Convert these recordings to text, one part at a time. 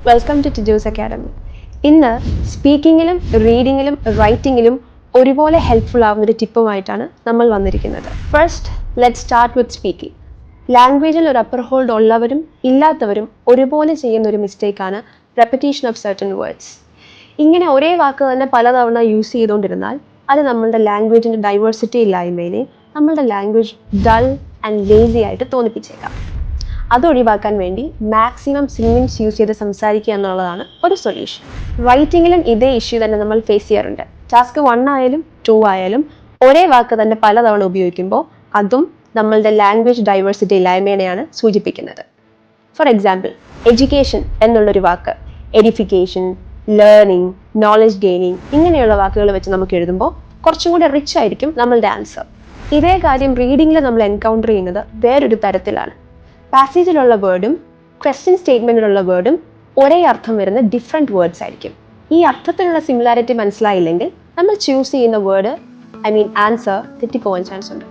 Welcome to Tiju's academy. ഇന്ന് സ്പീക്കിങ്ങിലും റീഡിങ്ങിലും റൈറ്റിങ്ങിലും ഒരുപോലെ helpful ആവുന്നൊരു ടിപ്പുമായിട്ടാണ് നമ്മൾ വന്നിരിക്കുന്നത്. First let start with speaking. ലാംഗ്വേജിൽ ഒരു അപ്പർ ഹോൾഡ് ഉള്ളവരും ഇല്ലാത്തവരും ഒരുപോലെ ചെയ്യുന്ന ഒരു മിസ്റ്റേക്കാണ് റെപ്പറ്റീഷൻ ഓഫ് സർട്ടൻ വേർഡ്സ്. ഇങ്ങനെ ഒരേ വാക്ക് തന്നെ പലതവണ യൂസ് ചെയ്തുകൊണ്ടിരുന്നാൽ അത് നമ്മളുടെ ലാംഗ്വേജിൻ്റെ ഡൈവേഴ്സിറ്റി ഇല്ലായ്മയെ നമ്മളുടെ ലാംഗ്വേജ് ഡൾ ആൻഡ് ലേസി ആയിട്ട് തോന്നിപ്പിച്ചേക്കാം. അതൊഴിവാക്കാൻ വേണ്ടി മാക്സിമം സിനോണിംസ് യൂസ് ചെയ്ത് സംസാരിക്കുക എന്നുള്ളതാണ് ഒരു സൊല്യൂഷൻ. റൈറ്റിങ്ങിലും ഇതേ ഇഷ്യൂ തന്നെ നമ്മൾ ഫേസ് ചെയ്യാറുണ്ട്. ടാസ്ക് 1 ആയാലും 2 ആയാലും ഒരേ വാക്ക് തന്നെ പലതവണ ഉപയോഗിക്കുമ്പോൾ അതും നമ്മളുടെ ലാംഗ്വേജ് ഡൈവേഴ്സിറ്റി ഇല്ലായ്മയാണ് സൂചിപ്പിക്കുന്നത്. ഫോർ എക്സാമ്പിൾ, എഡ്യൂക്കേഷൻ എന്നുള്ളൊരു വാക്ക് എഡിഫിക്കേഷൻ, ലേണിംഗ്, നോളജ് ഗെയിനിങ് ഇങ്ങനെയുള്ള വാക്കുകൾ വെച്ച് നമുക്ക് എഴുതുമ്പോൾ കുറച്ചും കൂടെ റിച്ച് ആയിരിക്കും നമ്മളുടെ ആൻസർ. ഇതേ കാര്യം റീഡിങ്ങിൽ നമ്മൾ എൻകൗണ്ടർ ചെയ്യുന്നത് വേറൊരു തരത്തിലാണ്. പാസേജിലുള്ള വേർഡും ക്വസ്റ്റ്യൻ സ്റ്റേറ്റ്മെൻറ്റിലുള്ള വേർഡും ഒരേ അർത്ഥം വരുന്ന ഡിഫറെൻറ്റ് വേർഡ്സ് ആയിരിക്കും. ഈ അർത്ഥത്തിലുള്ള സിമിലാരിറ്റി മനസ്സിലായില്ലെങ്കിൽ നമ്മൾ ചൂസ് ചെയ്യുന്ന വേർഡ് ആൻസർ തെറ്റിപ്പോകാൻ ചാൻസ് ഉണ്ട്.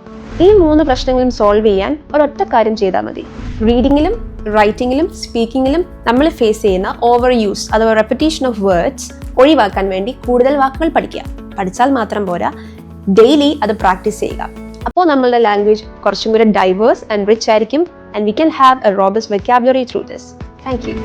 ഈ 3 പ്രശ്നങ്ങളും സോൾവ് ചെയ്യാൻ ഒരൊറ്റ കാര്യം ചെയ്താൽ മതി. റീഡിങ്ങിലും റൈറ്റിങ്ങിലും സ്പീക്കിങ്ങിലും നമ്മൾ ഫേസ് ചെയ്യുന്ന ഓവർ യൂസ് അഥവാ റെപ്പറ്റീഷൻ ഓഫ് വേർഡ്സ് ഒഴിവാക്കാൻ വേണ്ടി കൂടുതൽ വാക്കുകൾ പഠിക്കുക. പഠിച്ചാൽ മാത്രം പോരാ, ഡെയിലി അത് പ്രാക്ടീസ് ചെയ്യുക. അപ്പോൾ നമ്മളുടെ ലാംഗ്വേജ് കുറച്ചും കൂടെ ഡൈവേഴ്സ് ആൻഡ് റിച്ച് ആയിരിക്കും. And we can have a robust vocabulary through this. Thank you.